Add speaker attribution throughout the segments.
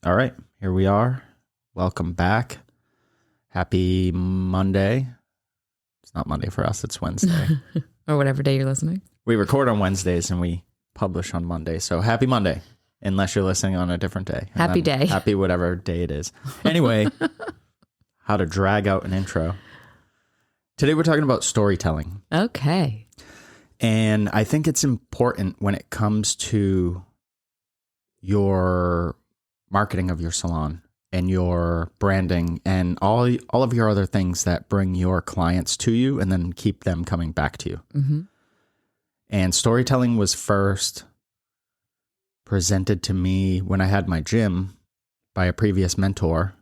Speaker 1: All right, here we are. Welcome back. Happy Monday. It's not Monday for us, it's Wednesday.
Speaker 2: Or whatever day you're listening.
Speaker 1: We record on Wednesdays and we publish on Monday. So happy Monday, unless you're listening on a different day.
Speaker 2: Happy day.
Speaker 1: Happy whatever day it is. Anyway, how to drag out an intro. Today we're talking about storytelling.
Speaker 2: Okay.
Speaker 1: And I think it's important when it comes to your marketing of your salon and your branding and all of your other things that bring your clients to you and then keep them coming back to you.
Speaker 2: Mm-hmm.
Speaker 1: And storytelling was first presented to me when I had my gym by a previous mentor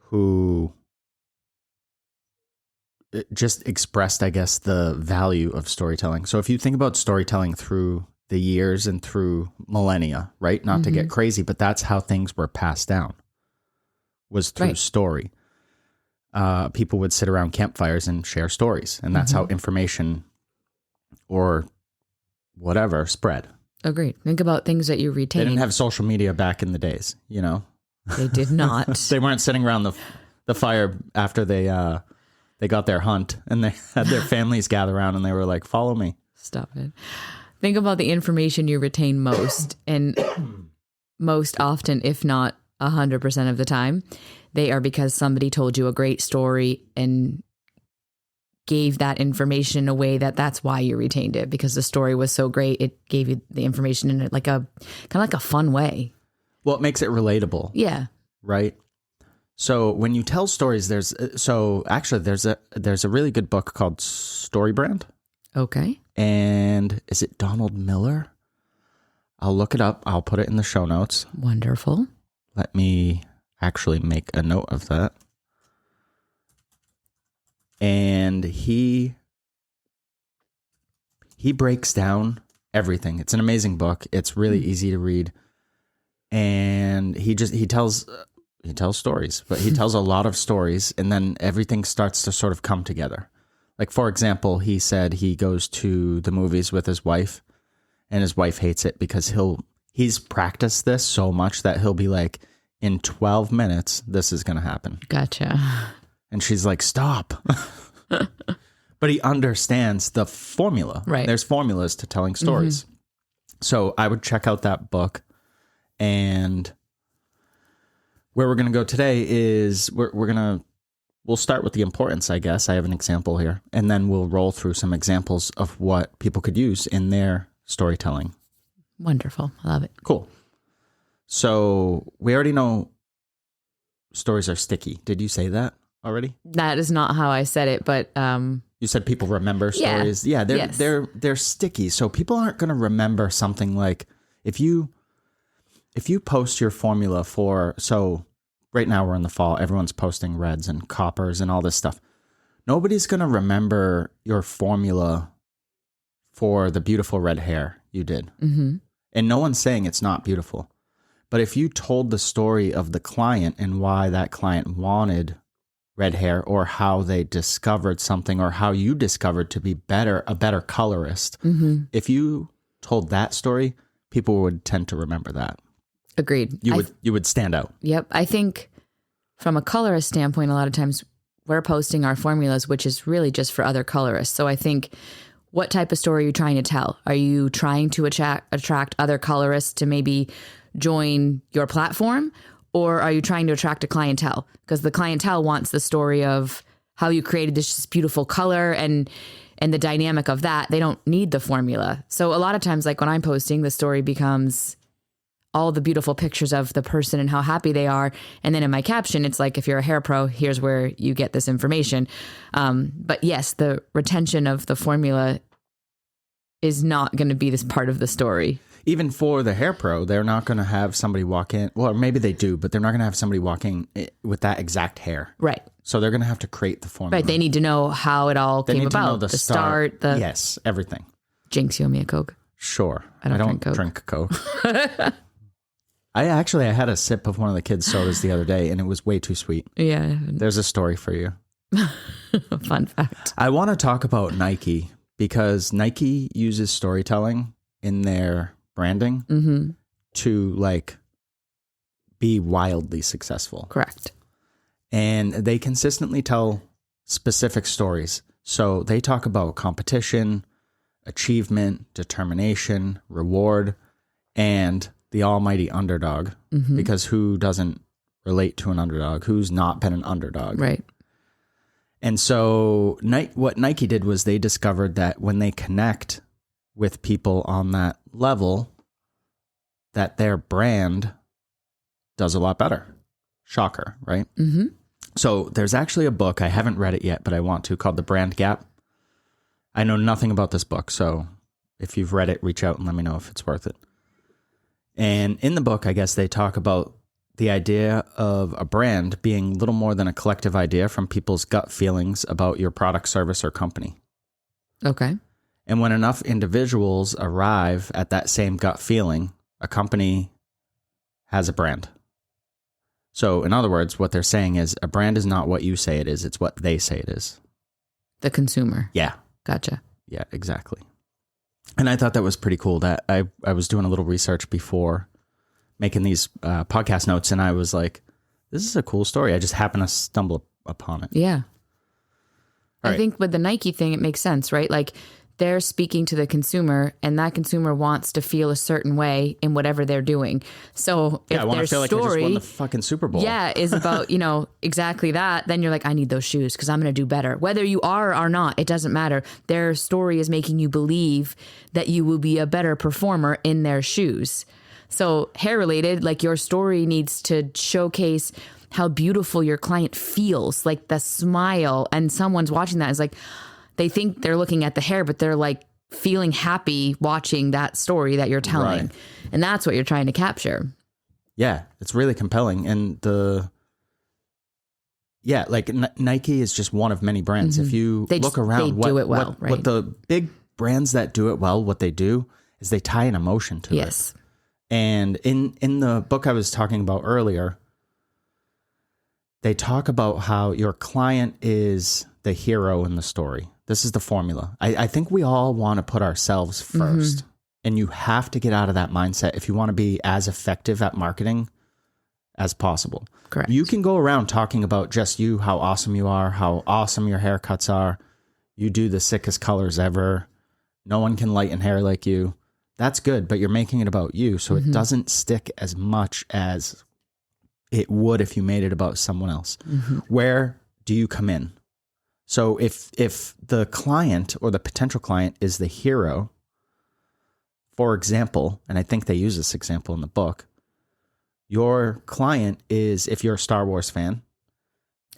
Speaker 1: who just expressed, I guess, the value of storytelling. So if you think about storytelling through the years and through millennia, right? Not to get crazy, but that's how things were passed down, was through story. People would sit around campfires and share stories, and that's how information or whatever spread.
Speaker 2: Agreed. Think about things that you retain.
Speaker 1: They didn't have social media back in the days, you know?
Speaker 2: They did not.
Speaker 1: They weren't sitting around the fire after they got their hunt and they had their families gather around and they were like, follow me.
Speaker 2: Stop it. Think about the information you retain most, and most often, if not 100% of the time, they are because somebody told you a great story and gave that information in a way that's why you retained it, because the story was so great. It gave you the information in it like a kind of like a fun way.
Speaker 1: Well, it makes it relatable.
Speaker 2: Yeah.
Speaker 1: Right. So when you tell stories, there's a really good book called Storybrand.
Speaker 2: Okay.
Speaker 1: And is it Donald Miller? I'll look it up. I'll put it in the show notes.
Speaker 2: Wonderful.
Speaker 1: Let me actually make a note of that. And he breaks down everything. It's an amazing book. It's really easy to read. And he tells stories, but he tells a lot of stories, and then everything starts to sort of come together. Like, for example, he said he goes to the movies with his wife, and his wife hates it because he's practiced this so much that he'll be like, in 12 minutes, this is going to happen.
Speaker 2: Gotcha.
Speaker 1: And she's like, stop. But he understands the formula.
Speaker 2: Right.
Speaker 1: There's formulas to telling stories. So I would check out that book. And where we're going to go today is we'll start with the importance, I guess. I have an example here. And then we'll roll through some examples of what people could use in their storytelling.
Speaker 2: Wonderful. I love it.
Speaker 1: Cool. So we already know stories are sticky. Did you say that already?
Speaker 2: That is not how I said it, but
Speaker 1: you said people remember stories. Yeah, they're sticky. So people aren't going to remember something like if you post your formula so right now we're in the fall, everyone's posting reds and coppers and all this stuff. Nobody's going to remember your formula for the beautiful red hair you did. Mm-hmm. And no one's saying it's not beautiful. But if you told the story of the client and why that client wanted red hair, or how they discovered something, or how you discovered to be a better colorist, if you told that story, people would tend to remember that.
Speaker 2: Agreed.
Speaker 1: You would stand out.
Speaker 2: Yep. I think from a colorist standpoint, a lot of times we're posting our formulas, which is really just for other colorists. So I think, what type of story are you trying to tell? Are you trying to attract other colorists to maybe join your platform? Or are you trying to attract a clientele? Because the clientele wants the story of how you created this beautiful color and the dynamic of that. They don't need the formula. So a lot of times, like when I'm posting, the story becomes all the beautiful pictures of the person and how happy they are. And then in my caption, it's like, if you're a hair pro, here's where you get this information. But yes, the retention of the formula is not going to be this part of the story.
Speaker 1: Even for the hair pro, they're not going to have somebody walk in. Well, maybe they do, but they're not going to have somebody walking with that exact hair.
Speaker 2: Right.
Speaker 1: So they're going to have to create the formula.
Speaker 2: Right. They need to know how it all came about.
Speaker 1: Know the start. Yes, everything.
Speaker 2: Jinx, you owe me a Coke.
Speaker 1: Sure.
Speaker 2: I don't
Speaker 1: drink Coke. I had a sip of one of the kids' sodas the other day, and it was way too sweet.
Speaker 2: Yeah.
Speaker 1: There's a story for you.
Speaker 2: Fun fact.
Speaker 1: I want to talk about Nike, because Nike uses storytelling in their branding to like be wildly successful.
Speaker 2: Correct.
Speaker 1: And they consistently tell specific stories. So they talk about competition, achievement, determination, reward, and the almighty underdog. Because who doesn't relate to an underdog? Who's not been an underdog?
Speaker 2: Right.
Speaker 1: And so what Nike did was they discovered that when they connect with people on that level, that their brand does a lot better. Shocker, right? Mm-hmm. So there's actually a book, I haven't read it yet, but I want to, called The Brand Gap. I know nothing about this book, so if you've read it, reach out and let me know if it's worth it. And in the book, I guess they talk about the idea of a brand being little more than a collective idea from people's gut feelings about your product, service, or company.
Speaker 2: Okay.
Speaker 1: And when enough individuals arrive at that same gut feeling, a company has a brand. So in other words, what they're saying is a brand is not what you say it is. It's what they say it is.
Speaker 2: The consumer.
Speaker 1: Yeah.
Speaker 2: Gotcha.
Speaker 1: Yeah, exactly. And I thought that was pretty cool. That I was doing a little research before making these podcast notes, and I was like, this is a cool story. I just happened to stumble upon it.
Speaker 2: Yeah.
Speaker 1: All right.
Speaker 2: I think with the Nike thing, it makes sense, right? Like they're speaking to the consumer and that consumer wants to feel a certain way in whatever they're doing. So if
Speaker 1: I want
Speaker 2: their
Speaker 1: to feel like I just won the fucking Super Bowl.
Speaker 2: Yeah, is about, exactly that, then you're like, I need those shoes because I'm going to do better. Whether you are or not, it doesn't matter. Their story is making you believe that you will be a better performer in their shoes. So hair related, like your story needs to showcase how beautiful your client feels, like the smile, and someone's watching that is like, they think they're looking at the hair, but they're like feeling happy watching that story that you're telling. Right. And that's what you're trying to capture.
Speaker 1: Yeah, it's really compelling. And Nike is just one of many brands. If you look around, what the big brands that do it well, what they do is they tie an emotion to it.
Speaker 2: Yes.
Speaker 1: And in the book I was talking about earlier, they talk about how your client is the hero in the story. This is the formula. I think we all want to put ourselves first. And you have to get out of that mindset if you want to be as effective at marketing as possible.
Speaker 2: Correct.
Speaker 1: You can go around talking about just you, how awesome you are, how awesome your haircuts are. You do the sickest colors ever. No one can lighten hair like you. That's good, but you're making it about you, so it doesn't stick as much as it would if you made it about someone else. Where do you come in? So if the client or the potential client is the hero, for example, and I think they use this example in the book, your client is, if you're a Star Wars fan,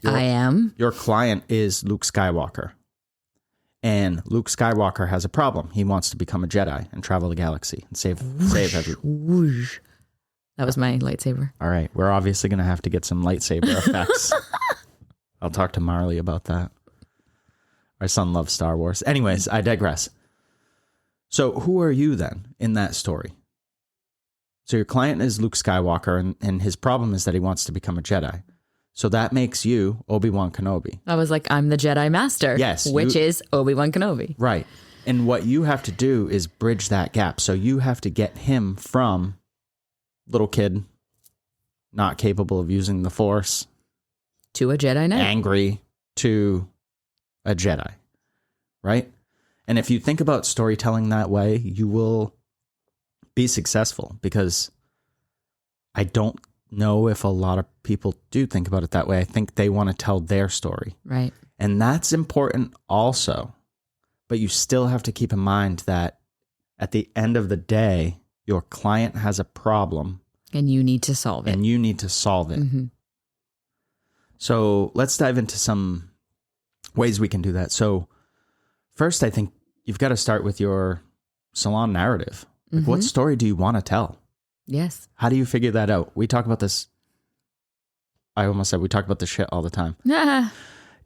Speaker 2: I am.
Speaker 1: Your client is Luke Skywalker. And Luke Skywalker has a problem. He wants to become a Jedi and travel the galaxy and save everyone.
Speaker 2: That was my lightsaber.
Speaker 1: All right. We're obviously going to have to get some lightsaber effects. I'll talk to Marley about that. Our son loves Star Wars. Anyways, I digress. So who are you then in that story? So your client is Luke Skywalker, and his problem is that he wants to become a Jedi. So that makes you Obi-Wan Kenobi.
Speaker 2: I was like, I'm the Jedi Master.
Speaker 1: Yes.
Speaker 2: Which is Obi-Wan Kenobi.
Speaker 1: Right. And what you have to do is bridge that gap. So you have to get him from little kid, not capable of using the Force,
Speaker 2: to a Jedi Knight.
Speaker 1: Angry, to a Jedi. Right? And if you think about storytelling that way, you will be successful, because I don't know if a lot of people do think about it that way. I think they want to tell their story.
Speaker 2: Right.
Speaker 1: And that's important also. But you still have to keep in mind that at the end of the day, your client has a problem.
Speaker 2: And you need to solve it.
Speaker 1: So let's dive into some ways we can do that. So first, I think you've got to start with your salon narrative. Like, what story do you want to tell?
Speaker 2: Yes.
Speaker 1: How do you figure that out? We talk about this. I almost said we talk about this shit all the time.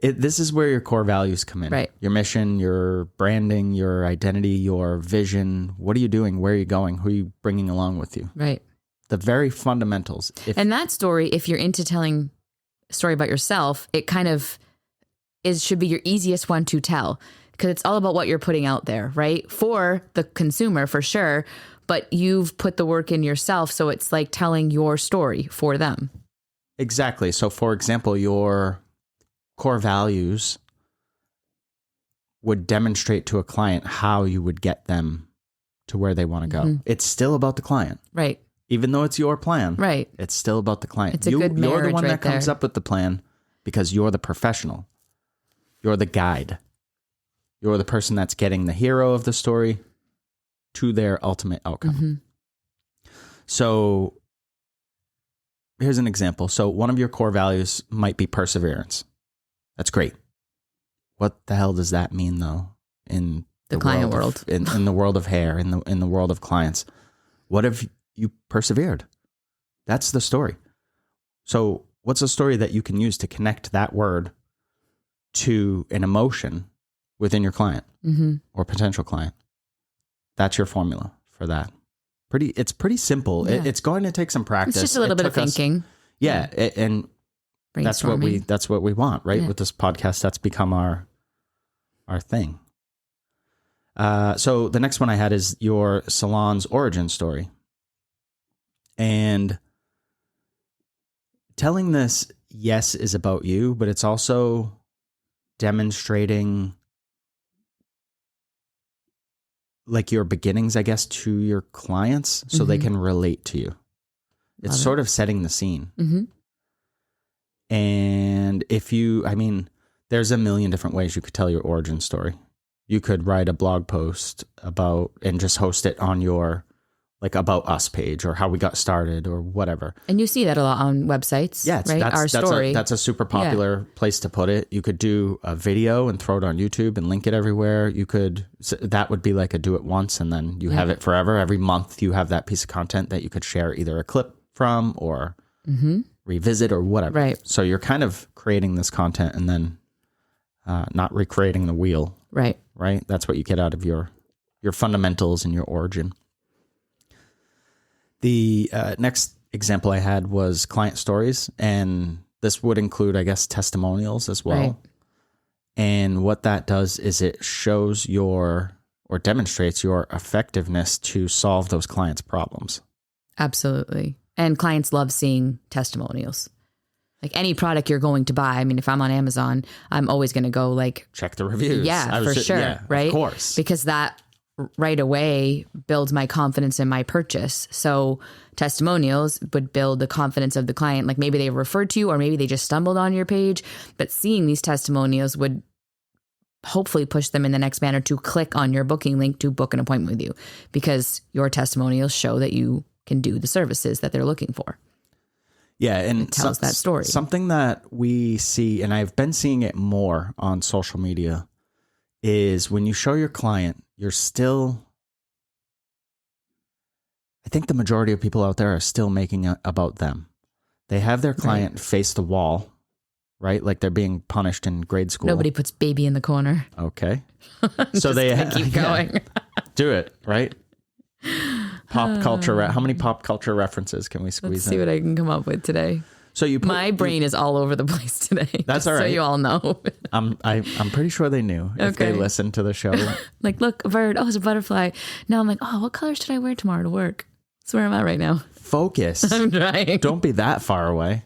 Speaker 1: This is where your core values come in.
Speaker 2: Right.
Speaker 1: Your mission, your branding, your identity, your vision. What are you doing? Where are you going? Who are you bringing along with you?
Speaker 2: Right.
Speaker 1: The very fundamentals.
Speaker 2: And that story, if you're into telling a story about yourself, it kind of should be your easiest one to tell, because it's all about what you're putting out there, right? For the consumer, for sure. but you've put the work in yourself. So it's like telling your story for them.
Speaker 1: Exactly. So for example, your core values would demonstrate to a client how you would get them to where they want to go. It's still about the client.
Speaker 2: Right.
Speaker 1: Even though it's your plan.
Speaker 2: Right.
Speaker 1: It's still about the client.
Speaker 2: It's a good marriage.
Speaker 1: You're the one
Speaker 2: right
Speaker 1: that comes
Speaker 2: there.
Speaker 1: up with the plan because you're the professional. You're the guide. You're the person that's getting the hero of the story to their ultimate outcome. So here's an example. So one of your core values might be perseverance. That's great. What the hell does that mean though in
Speaker 2: the client world?
Speaker 1: In the world of hair, in the world of clients. What if you persevered? That's the story. So what's a story that you can use to connect that word to an emotion within your client or potential client? That's your formula for that. It's pretty simple. Yeah. It's going to take some practice.
Speaker 2: It's just a little bit of thinking.
Speaker 1: And that's what we want, right? Yeah. With this podcast, that's become our thing. So the next one I had is your salon's origin story. And telling this, yes, is about you, but it's also demonstrating like your beginnings, I guess, to your clients so they can relate to you. It's sort of setting the scene. And there's a million different ways you could tell your origin story. You could write a blog post about and just host it on your like About Us page or how we got started or whatever. And you see that a lot on websites. Yeah, right? Our story. That's a super popular place to put it. You could do a video and throw it on YouTube and link it everywhere. You could, that would be like a do it once and then you have it forever. Every month you have that piece of content that you could share either a clip from or revisit or whatever. Right. So you're kind of creating this content and then not recreating the wheel. Right. Right. That's what you get out of your fundamentals and your origin. The next example I had was client stories, and this would include, I guess, testimonials as well. Right. And what that does is it shows or demonstrates your effectiveness to solve those clients' problems. Absolutely. And clients love seeing testimonials. Like any product you're going to buy. I mean, if I'm on Amazon, I'm always going to go like... check the reviews. Yeah, for sure. Yeah, right? Of course. Because that right away builds my confidence in my purchase. So testimonials would build the confidence of the client. Like maybe they referred to you or maybe they just stumbled on your page, but seeing these testimonials would hopefully push them in the next manner to click on your booking link to book an appointment with you because your testimonials show that you can do the services that they're looking for. Yeah, and it tells that story. Something that we see, and I've been seeing it more on social media, is when you show your client, you're still, I think the majority of people out there are still making it about them. They have their client face the wall, right? Like they're being punished in grade school. Nobody puts baby in the corner. Okay. So they keep going. Do it, right? Pop culture. How many pop culture references can we squeeze in? Let's see what I can come up with today. So my brain is all over the place today. That's all right. So you all know. I'm pretty sure they knew if they listened to the show. Like, look, a bird. Oh, it's a butterfly. Now I'm like, oh, what color should I wear tomorrow to work? That's where I'm at right now. Focus. I'm trying. Don't be that far away.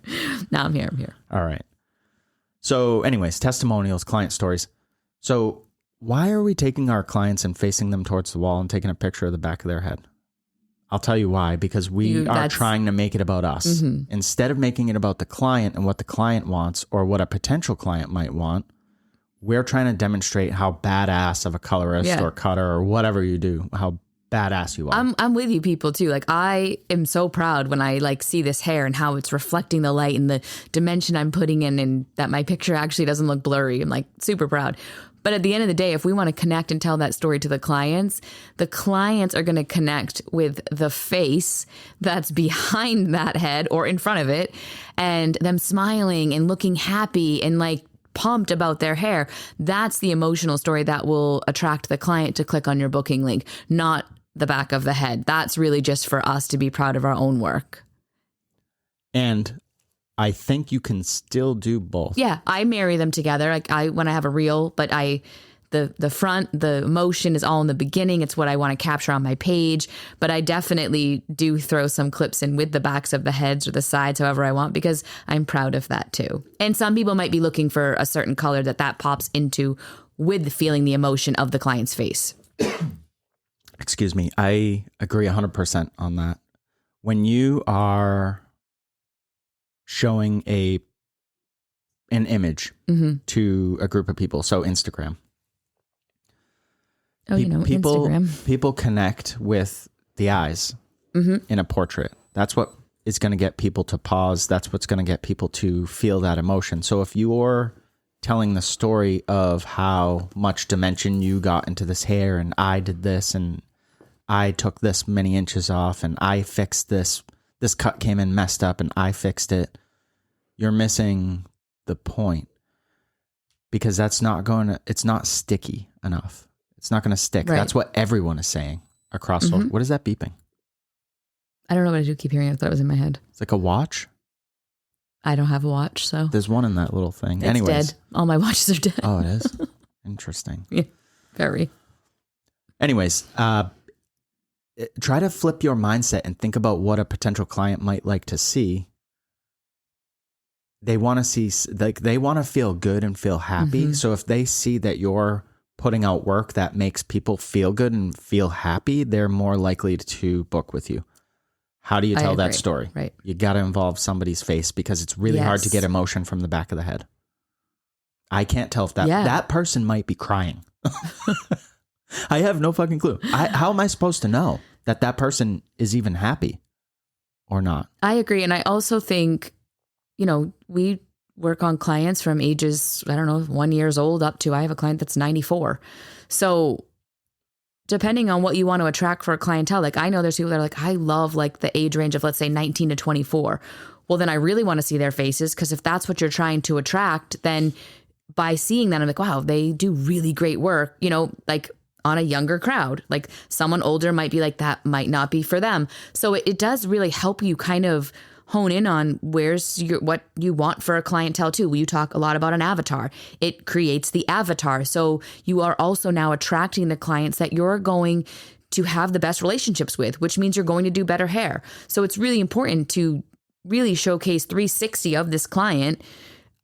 Speaker 1: No, I'm here. All right. So anyways, testimonials, client stories. So why are we taking our clients and facing them towards the wall and taking a picture of the back of their head? I'll tell you why, because we are trying to make it about us. Mm-hmm. Instead of making it about the client and what the client wants or what a potential client might want, we're trying to demonstrate how badass of a colorist or cutter or whatever you do, how badass you are. I'm with you people too. Like I am so proud when I like see this hair and how it's reflecting the light and the dimension I'm putting in and that my picture actually doesn't look blurry. I'm like super proud. But at the end of the day, if we want to connect and tell that story to the clients are going to connect with the face that's behind that head or in front of it and them smiling and looking happy and like pumped about their hair. That's the emotional story that will attract the client to click on your booking link, not the back of the head. That's really just for us to be proud of our own work. And I think you can still do both. Yeah, I marry them together. Like when I have a reel, but
Speaker 2: the front, the emotion is all in the beginning. It's what I want to capture on my page. But I definitely do throw some clips in with the backs of the heads or the sides, however I want, because I'm proud of that too. And some people might be looking for a certain color that pops into with feeling the emotion of the client's face.
Speaker 1: Excuse me. I agree 100% on that. When you are showing an image to a group of people, so Instagram.
Speaker 2: Oh, Instagram.
Speaker 1: People connect with the eyes in a portrait. That's what is going to get people to pause. That's what's going to get people to feel that emotion. So if you're telling the story of how much dimension you got into this hair, and I did this, and I took this many inches off, and I fixed this cut came in messed up and I fixed it, you're missing the point, because it's not sticky enough. It's not going to stick. Right. That's what everyone is saying across social. What is that beeping?
Speaker 2: I don't know what I do. Keep hearing it. I thought it was in my head.
Speaker 1: It's like a watch.
Speaker 2: I don't have a watch, so
Speaker 1: there's one in that little thing.
Speaker 2: It's dead. All my watches are dead.
Speaker 1: Oh, it is? Interesting.
Speaker 2: Yeah, very.
Speaker 1: Anyways, try to flip your mindset and think about what a potential client might like to see. They want to see, they want to feel good and feel happy. So if they see that you're putting out work that makes people feel good and feel happy, they're more likely to book with you. How do you tell that story?
Speaker 2: Right.
Speaker 1: You got to involve somebody's face, because it's really hard to get emotion from the back of the head. I can't tell if that person might be crying. I have no fucking clue. How am I supposed to know that person is even happy or not? I
Speaker 2: agree. And I also think, we work on clients from ages, 1 year old up to, I have a client that's 94. So depending on what you want to attract for a clientele, like I know there's people that are like, I love like the age range of, let's say 19 to 24. Well, then I really want to see their faces, because if that's what you're trying to attract, then by seeing that, I'm like, wow, they do really great work, like on a younger crowd. Like someone older might be like, that might not be for them. So it does really help you kind of hone in on what you want for a clientele too. You talk a lot about an avatar. It creates the avatar. So you are also now attracting the clients that you're going to have the best relationships with, which means you're going to do better hair. So it's really important to really showcase 360 of this client,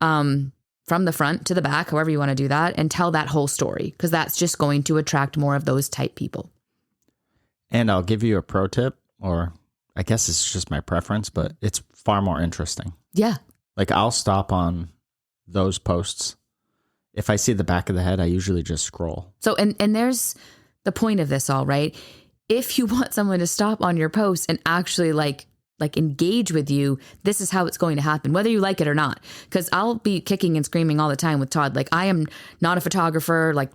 Speaker 2: from the front to the back, however you want to do that, and tell that whole story, because that's just going to attract more of those type people.
Speaker 1: And I'll give you a pro tip, or I guess it's just my preference, but it's far more interesting.
Speaker 2: Yeah.
Speaker 1: Like I'll stop on those posts. If I see the back of the head, I usually just scroll.
Speaker 2: So, and there's the point of this all, right? If you want someone to stop on your post and actually like engage with you, this is how it's going to happen, whether you like it or not. Because I'll be kicking and screaming all the time with Todd. Like, I am not a photographer. Like,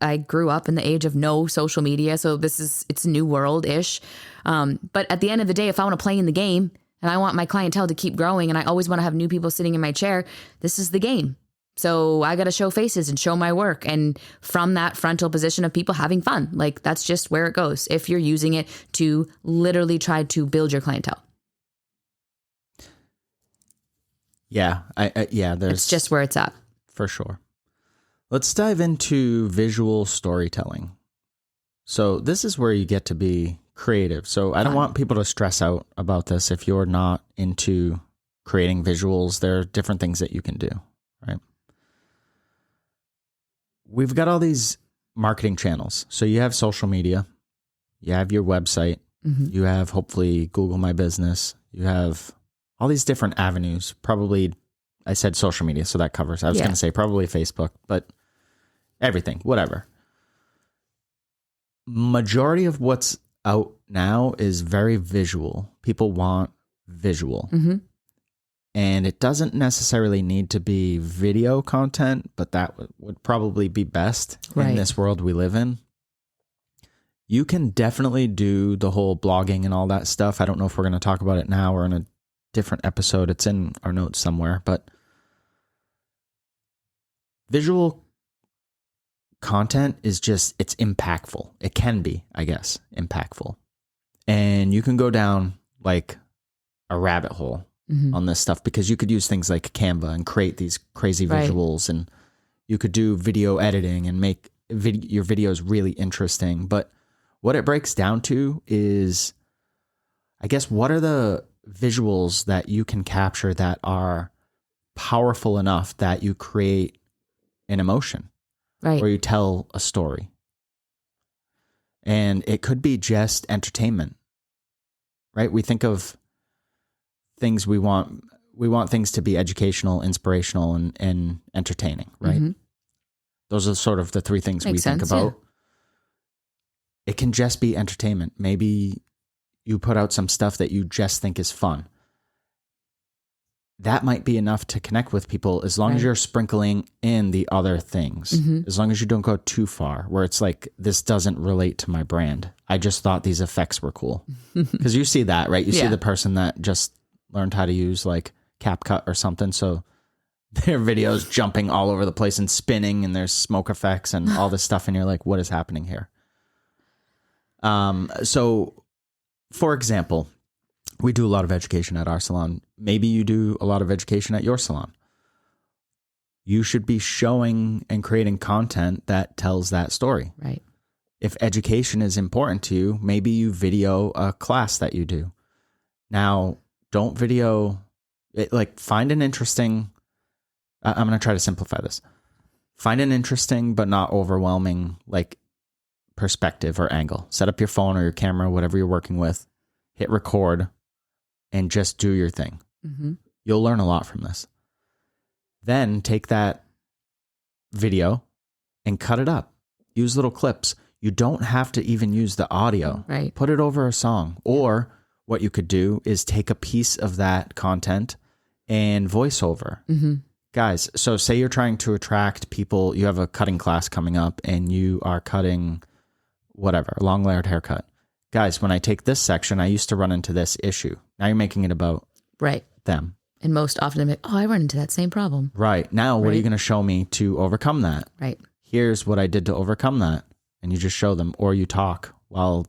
Speaker 2: I grew up in the age of no social media, so it's a new world-ish. But at the end of the day, if I want to play in the game and I want my clientele to keep growing and I always want to have new people sitting in my chair, this is the game. So I got to show faces and show my work. And from that frontal position of people having fun, like that's just where it goes. If you're using it to literally try to build your clientele.
Speaker 1: Yeah. It's
Speaker 2: just where it's at.
Speaker 1: For sure. Let's dive into visual storytelling. So this is where you get to be creative. So I don't want people to stress out about this. If you're not into creating visuals, there are different things that you can do, right? We've got all these marketing channels. So you have social media, you have your website, you have hopefully Google My Business, you have all these different avenues. Probably, I said social media, so that covers. I was going to say probably Facebook, but everything, whatever. Majority of what's out now is very visual. People want visual. And it doesn't necessarily need to be video content, but that would probably be best in this world we live in. You can definitely do the whole blogging and all that stuff. I don't know if we're going to talk about it now or in a different episode. It's in our notes somewhere, but visual content is just, it's impactful. It can be, I guess, impactful. And you can go down like a rabbit hole on this stuff, because you could use things like Canva and create these crazy visuals, and you could do video editing and make your video is really interesting. But what it breaks down to is, I guess, what are the visuals that you can capture that are powerful enough that you create an emotion,
Speaker 2: right?
Speaker 1: Or you tell a story. And it could be just entertainment, right? We think of things we want things to be educational, inspirational, and entertaining, right? Mm-hmm. Those are sort of the three things we think about. Yeah. It can just be entertainment. Maybe you put out some stuff that you just think is fun. That might be enough to connect with people as long as you're sprinkling in the other things. Mm-hmm. As long as you don't go too far where it's like, this doesn't relate to my brand. I just thought these effects were cool. Because you see that, right? You see the person that just learned how to use like CapCut or something. So their videos jumping all over the place and spinning, and there's smoke effects and all this stuff. And you're like, what is happening here? So for example, we do a lot of education at our salon. Maybe you do a lot of education at your salon. You should be showing and creating content that tells that story.
Speaker 2: Right.
Speaker 1: If education is important to you, maybe you video a class that you do. Now, don't video it, like find an interesting, I'm going to try to simplify this. Find an interesting but not overwhelming like perspective or angle. Set up your phone or your camera, whatever you're working with, hit record, and just do your thing. Mm-hmm. You'll learn a lot from this. Then take that video and cut it up. Use little clips. You don't have to even use the audio.
Speaker 2: Right.
Speaker 1: Put it over a song. Or what you could do is take a piece of that content and voiceover. Mm-hmm. Guys, so say you're trying to attract people. You have a cutting class coming up and you are cutting whatever, a long layered haircut. Guys, when I take this section, I used to run into this issue. Now you're making it about them.
Speaker 2: And most often I'm like, oh, I run into that same problem.
Speaker 1: Right. Now, what are you going to show me to overcome that?
Speaker 2: Right.
Speaker 1: Here's what I did to overcome that. And you just show them, or you talk while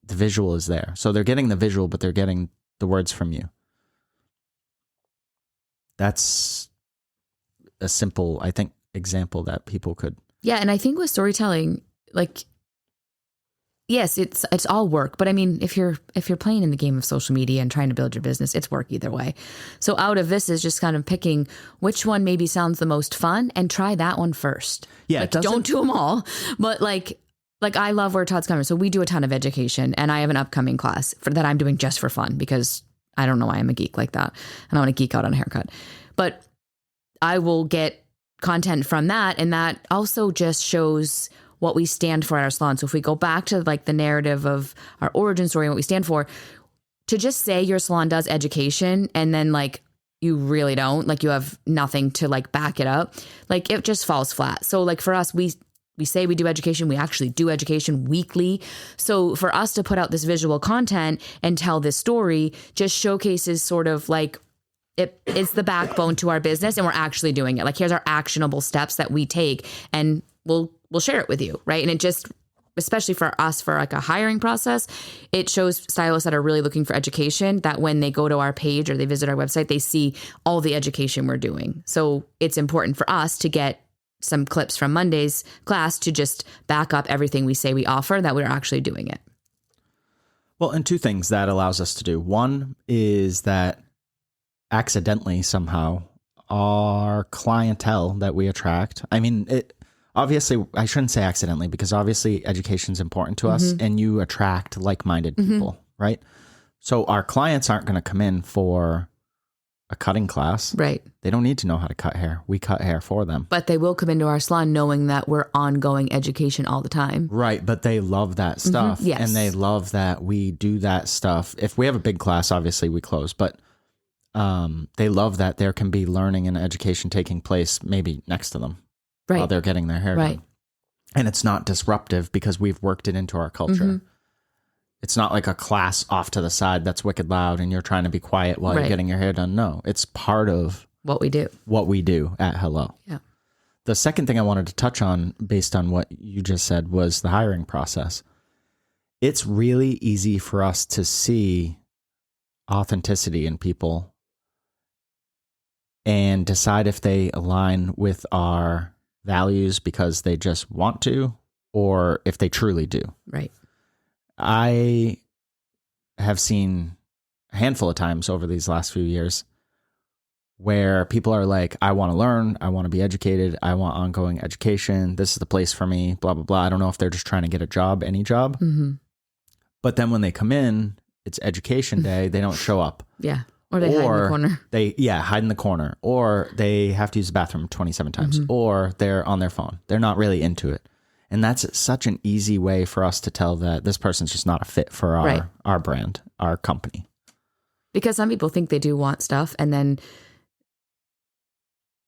Speaker 1: the visual is there. So they're getting the visual, but they're getting the words from you. That's a simple, I think, example that people could.
Speaker 2: Yeah. And I think with storytelling, like, yes, it's all work, but I mean, if you're playing in the game of social media and trying to build your business, it's work either way. So out of this is just kind of picking which one maybe sounds the most fun and try that one first.
Speaker 1: Yeah,
Speaker 2: like, don't do them all, but like I love where Todd's coming. So we do a ton of education, and I have an upcoming class that I'm doing just for fun because I don't know why I'm a geek like that, and I want to geek out on a haircut. But I will get content from that, and that also just shows what we stand for at our salon. So if we go back to like the narrative of our origin story and what we stand for, to just say your salon does education and then like you really don't, like you have nothing to like back it up, like it just falls flat. So like for us, we say we do education, we actually do education weekly. So for us to put out this visual content and tell this story just showcases sort of like it's the backbone to our business, and we're actually doing it. Like here's our actionable steps that we take, and we'll share it with you, right? And it just, especially for us, for like a hiring process, it shows stylists that are really looking for education that when they go to our page or they visit our website, they see all the education we're doing. So it's important for us to get some clips from Monday's class to just back up everything we say we offer, that we're actually doing it.
Speaker 1: Well, and two things that allows us to do. One is that accidentally somehow our clientele that we attract, I mean, obviously, I shouldn't say accidentally, because obviously education is important to us, and you attract like-minded people, right? So our clients aren't going to come in for a cutting class.
Speaker 2: Right.
Speaker 1: They don't need to know how to cut hair. We cut hair for them.
Speaker 2: But they will come into our salon knowing that we're ongoing education all the time.
Speaker 1: Right. But they love that stuff.
Speaker 2: Yes.
Speaker 1: And they love that we do that stuff. If we have a big class, obviously we close, but they love that there can be learning and education taking place maybe next to them. Right. While they're getting their hair done. And it's not disruptive because we've worked it into our culture. It's not like a class off to the side that's wicked loud and you're trying to be quiet while you're getting your hair done. No, it's part of
Speaker 2: what we do
Speaker 1: at Hello.
Speaker 2: Yeah.
Speaker 1: The second thing I wanted to touch on based on what you just said was the hiring process. It's really easy for us to see authenticity in people and decide if they align with our values because they just want to, or if they truly do.
Speaker 2: Right.
Speaker 1: I have seen a handful of times over these last few years where people are like, I want to learn, I want to be educated, I want ongoing education, this is the place for me, blah, blah, blah. I don't know if they're just trying to get a job, any job.
Speaker 2: Mm-hmm.
Speaker 1: But then when they come in, it's education day, they don't show up.
Speaker 2: Yeah. Or they hide in the corner.
Speaker 1: Hide in the corner. Or they have to use the bathroom 27 times. Mm-hmm. Or they're on their phone. They're not really into it. And that's such an easy way for us to tell that this person's just not a fit for our brand, our company.
Speaker 2: Because some people think they do want stuff and then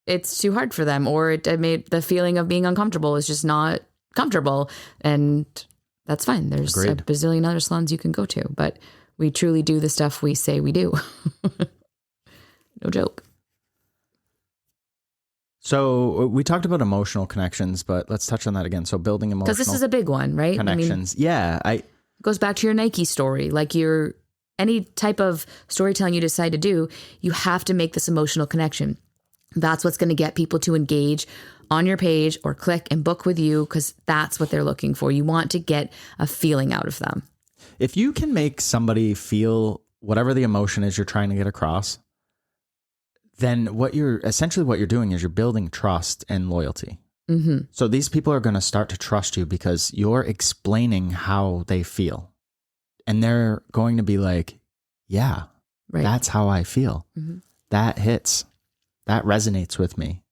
Speaker 2: it's too hard for them, or it made the feeling of being uncomfortable is just not comfortable. And that's fine. There's
Speaker 1: Agreed.
Speaker 2: a bazillion other salons you can go to, but we truly do the stuff we say we do. No joke.
Speaker 1: So we talked about emotional connections, but let's touch on that again. So building emotional
Speaker 2: because this is a big one, right?
Speaker 1: Connections. It
Speaker 2: goes back to your Nike story. Like any type of storytelling you decide to do, you have to make this emotional connection. That's what's going to get people to engage on your page or click and book with you, because that's what they're looking for. You want to get a feeling out of them.
Speaker 1: If you can make somebody feel whatever the emotion is you're trying to get across, then what you're doing is you're building trust and loyalty.
Speaker 2: Mm-hmm.
Speaker 1: So these people are going to start to trust you because you're explaining how they feel. And they're going to be like, yeah, that's how I feel. Mm-hmm. That hits. That resonates with me.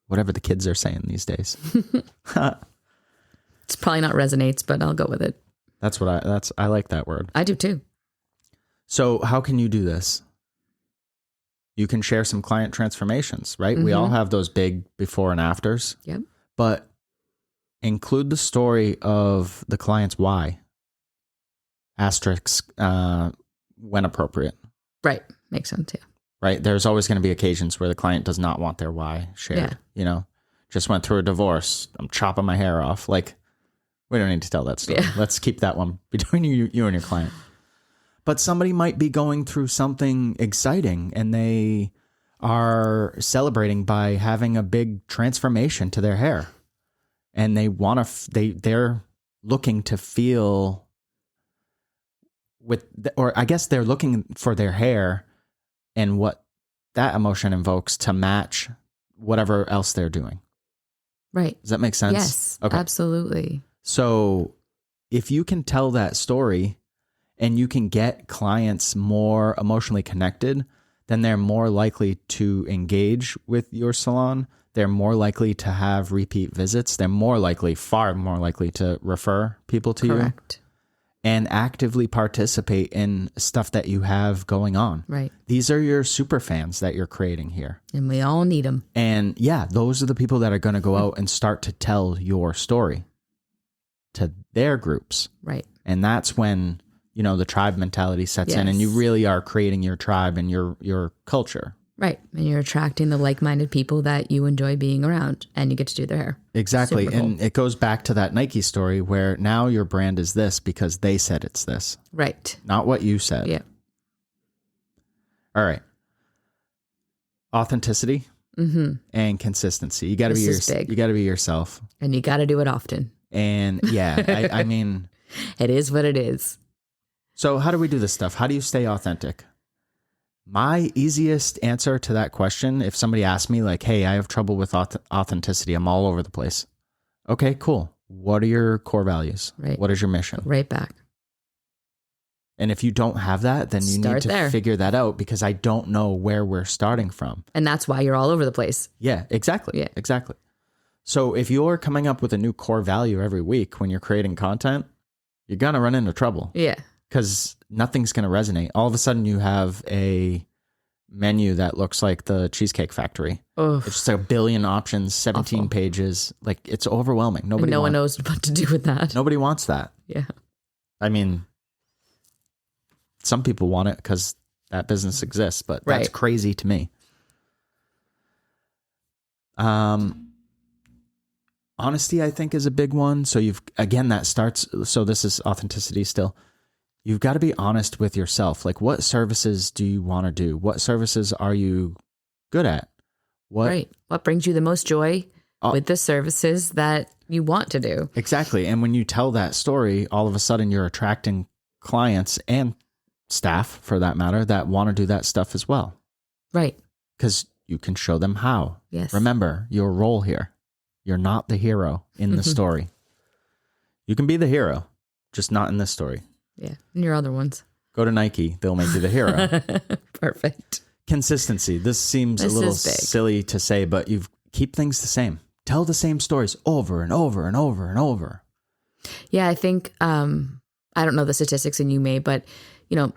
Speaker 1: Whatever the kids are saying these days.
Speaker 2: It's probably not resonates, but I'll go with it.
Speaker 1: I like that word.
Speaker 2: I do too.
Speaker 1: So how can you do this? You can share some client transformations, right? Mm-hmm. We all have those big before and afters.
Speaker 2: Yep.
Speaker 1: But include the story of the client's why. Asterisk when appropriate.
Speaker 2: Right. Makes sense, yeah.
Speaker 1: Right? There's always going to be occasions where the client does not want their why shared. Yeah. Just went through a divorce. I'm chopping my hair off. Like, we don't need to tell that story. Yeah. Let's keep that one between you and your client. But somebody might be going through something exciting and they are celebrating by having a big transformation to their hair. And they want to, they're looking to feel or I guess they're looking for their hair and what that emotion invokes to match whatever else they're doing.
Speaker 2: Right.
Speaker 1: Does that make sense?
Speaker 2: Yes, okay. Absolutely.
Speaker 1: So if you can tell that story and you can get clients more emotionally connected, then they're more likely to engage with your salon. They're more likely to have repeat visits. They're far more likely to refer people to
Speaker 2: Correct.
Speaker 1: You. And actively participate in stuff that you have going on.
Speaker 2: Right.
Speaker 1: These are your super fans that you're creating here.
Speaker 2: And we all need them.
Speaker 1: And yeah, those are the people that are going to go out and start to tell your story to their groups.
Speaker 2: Right.
Speaker 1: And that's when, the tribe mentality sets in and you really are creating your tribe and your culture.
Speaker 2: Right. And you're attracting the like-minded people that you enjoy being around and you get to do their hair.
Speaker 1: Exactly. Super cool. And it goes back to that Nike story where now your brand is this because they said it's this.
Speaker 2: Right.
Speaker 1: Not what you said.
Speaker 2: Yeah.
Speaker 1: All right. Authenticity and consistency. You got to you got to be yourself.
Speaker 2: And you got to do it often.
Speaker 1: And yeah, I mean,
Speaker 2: it is what it is.
Speaker 1: So how do we do this stuff? How do you stay authentic? My easiest answer to that question, if somebody asks me like, hey, I have trouble with authenticity, I'm all over the place. Okay, cool. What are your core values?
Speaker 2: Right.
Speaker 1: What is your mission?
Speaker 2: Right back.
Speaker 1: And if you don't have that, then you need to figure that out because I don't know where we're starting from.
Speaker 2: And that's why you're all over the place.
Speaker 1: Yeah, exactly.
Speaker 2: Yeah.
Speaker 1: Exactly. So if you're coming up with a new core value every week when you're creating content, you're going to run into trouble.
Speaker 2: Yeah.
Speaker 1: Because nothing's going to resonate. All of a sudden you have a menu that looks like the Cheesecake Factory.
Speaker 2: Ugh.
Speaker 1: It's just like 1 billion options, 17 Awful. Pages. Like it's overwhelming. No one
Speaker 2: knows what to do with that.
Speaker 1: Nobody wants that.
Speaker 2: Yeah.
Speaker 1: I mean, some people want it because that business exists, but that's crazy to me. Honesty, I think, is a big one. So this is authenticity still. You've got to be honest with yourself. Like, what services do you want to do? What services are you good at?
Speaker 2: What brings you the most joy with the services that you want to do.
Speaker 1: Exactly. And when you tell that story, all of a sudden you're attracting clients and staff, for that matter, that want to do that stuff as well.
Speaker 2: Right.
Speaker 1: Because you can show them how.
Speaker 2: Yes.
Speaker 1: Remember your role here. You're not the hero in the story. You can be the hero, just not in this story.
Speaker 2: Yeah. And your other ones.
Speaker 1: Go to Nike. They'll make you the hero.
Speaker 2: Perfect.
Speaker 1: Consistency. This seems a little silly to say, but you keep things the same. Tell the same stories over and over and over and over.
Speaker 2: Yeah, I think, I don't know the statistics, and you may, but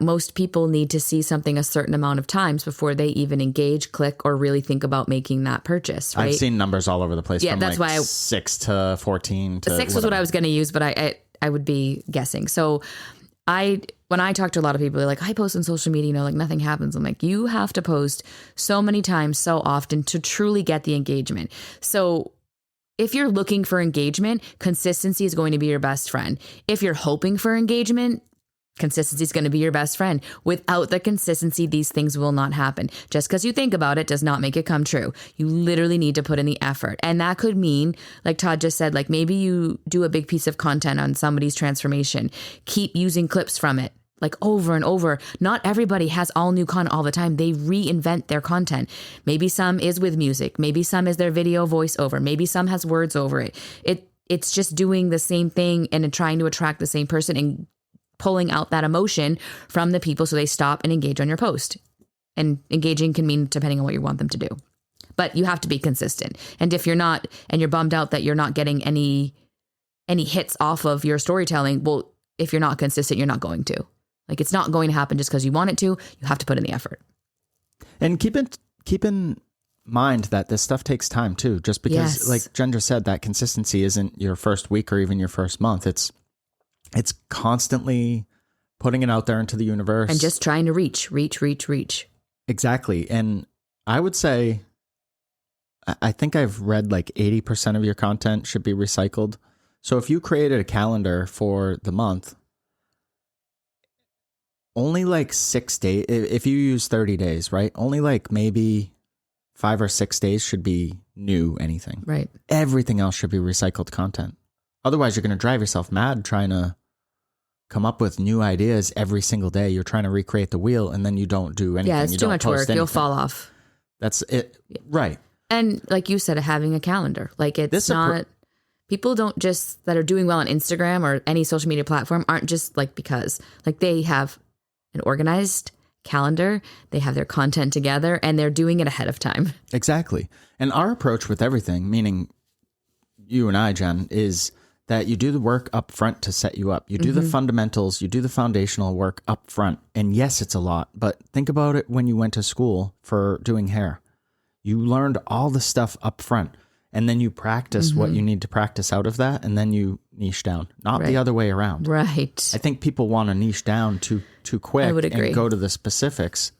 Speaker 2: most people need to see something a certain amount of times before they even engage, click, or really think about making that purchase, right?
Speaker 1: I've seen numbers all over the place.
Speaker 2: Yeah,
Speaker 1: from
Speaker 2: that's why
Speaker 1: 6 to 14 to
Speaker 2: 6 was what I was going to use, but I would be guessing. So when I talk to a lot of people, they're like, I post on social media, like nothing happens. I'm like, you have to post so many times, so often to truly get the engagement. So if you're looking for engagement, consistency is going to be your best friend. If you're hoping for engagement, consistency is going to be your best friend. Without the consistency, these things will not happen. Just because you think about it does not make it come true. You literally need to put in the effort. And that could mean, like Todd just said, like maybe you do a big piece of content on somebody's transformation. Keep using clips from it, like over and over. Not everybody has all new content all the time. They reinvent their content. Maybe some is with music. Maybe some is their video voiceover. Maybe some has words over it. It's just doing the same thing and trying to attract the same person and pulling out that emotion from the people so they stop and engage on your post. And engaging can mean depending on what you want them to do. But you have to be consistent. And if you're not, and you're bummed out that you're not getting any hits off of your storytelling, well, if you're not consistent, you're not going to. Like, it's not going to happen just because you want it to. You have to put in the effort.
Speaker 1: And keep in mind that this stuff takes time too. Just because, like Jen said, that consistency isn't your first week or even your first month. It's constantly putting it out there into the universe.
Speaker 2: And just trying to reach.
Speaker 1: Exactly. And I would say, I think I've read like 80% of your content should be recycled. So if you created a calendar for the month, only like 6 days, if you use 30 days, right? Only like maybe 5 or 6 days should be new anything.
Speaker 2: Right.
Speaker 1: Everything else should be recycled content. Otherwise, you're going to drive yourself mad trying to come up with new ideas every single day. You're trying to recreate the wheel and then you don't do anything.
Speaker 2: Yeah, it's too much work. You'll fall off.
Speaker 1: That's it. Right.
Speaker 2: And like you said, having a calendar. Like it's not... People don't just, that are doing well on Instagram or any social media platform, aren't just like because. Like they have an organized calendar, they have their content together, and they're doing it ahead of time.
Speaker 1: Exactly. And our approach with everything, meaning you and I, Jen, is that you do the work up front to set you up. You do the fundamentals, you do the foundational work up front. And yes, it's a lot, but think about it when you went to school for doing hair. You learned all the stuff up front. And then you practice what you need to practice out of that, and then you niche down, not the other way around.
Speaker 2: Right.
Speaker 1: I think people want to niche down too quick and go to the specifics.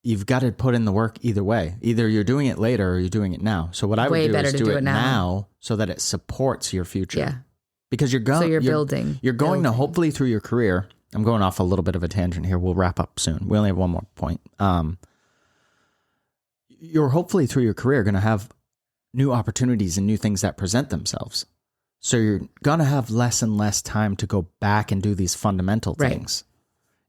Speaker 1: You've got to put in the work either way. Either you're doing it later or you're doing it now. So what I would do is do it now so that it supports your future.
Speaker 2: Yeah.
Speaker 1: Because you're
Speaker 2: building.
Speaker 1: You're going to hopefully through your career. I'm going off a little bit of a tangent here. We'll wrap up soon. We only have one more point. You're hopefully through your career going to have new opportunities and new things that present themselves. So you're going to have less and less time to go back and do these fundamental things.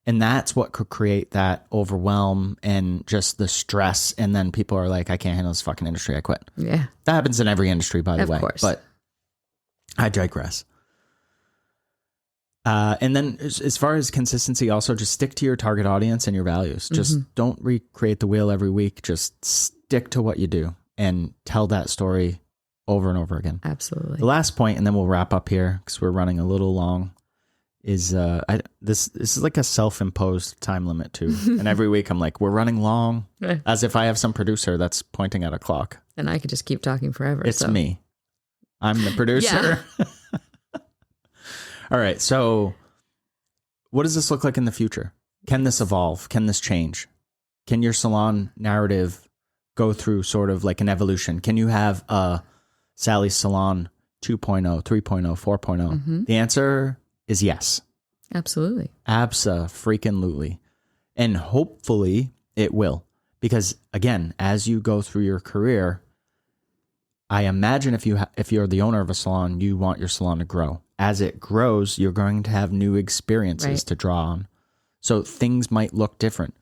Speaker 1: And that's what could create that overwhelm and just the stress. And then people are like, I can't handle this fucking industry. I quit.
Speaker 2: Yeah.
Speaker 1: That happens in every industry, by the way. Of course. But I digress. And then as far as consistency, also just stick to your target audience and your values. Just don't recreate the wheel every week. Just stick to what you do and tell that story over and over again.
Speaker 2: Absolutely.
Speaker 1: The last point, and then we'll wrap up here because we're running a little long, is this is like a self-imposed time limit too. And every week I'm like, we're running long, as if I have some producer that's pointing at a clock.
Speaker 2: And I could just keep talking forever.
Speaker 1: It's me. I'm the producer. Yeah. All right. So what does this look like in the future? Can this evolve? Can this change? Can your salon narrative go through sort of like an evolution? Can you have a Sally's Salon 2.0, 3.0, 4.0? The answer is yes.
Speaker 2: Absolutely.
Speaker 1: Abso-freaking-lutely. And hopefully it will. Because again, as you go through your career, I imagine if you're the owner of a salon, you want your salon to grow. As it grows, you're going to have new experiences to draw on. So things might look different.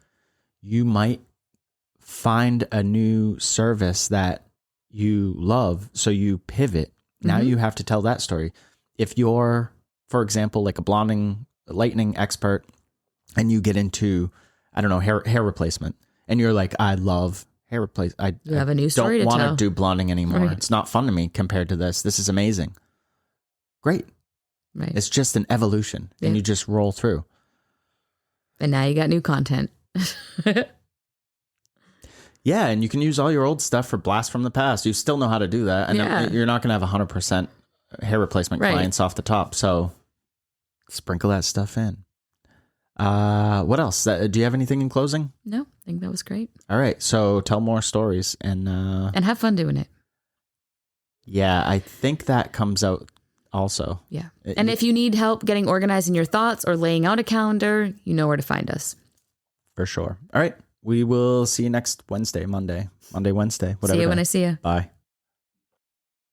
Speaker 1: You might find a new service that you love, so you pivot. Now you have to tell that story. If you're, for example, like a blonding, lightening expert, and you get into, I don't know, hair replacement, and you're like, I love hair replacement.
Speaker 2: You have a new story to tell.
Speaker 1: I don't want to do blonding anymore.
Speaker 2: Right.
Speaker 1: It's not fun to me compared to this. This is amazing. Great.
Speaker 2: Right.
Speaker 1: It's just an evolution, and you just roll through.
Speaker 2: And now you got new content.
Speaker 1: Yeah, and you can use all your old stuff for blast from the past. You still know how to do that. And you're not going to have 100% hair replacement clients off the top. So sprinkle that stuff in. What else? Do you have anything in closing?
Speaker 2: No, I think that was great.
Speaker 1: All right. So tell more stories and
Speaker 2: have fun doing it.
Speaker 1: Yeah, I think that comes out also.
Speaker 2: Yeah. And if you need help getting organized in your thoughts or laying out a calendar, you know where to find us.
Speaker 1: For sure. All right. We will see you next Wednesday, Wednesday, whatever.
Speaker 2: See you when I see you.
Speaker 1: Bye.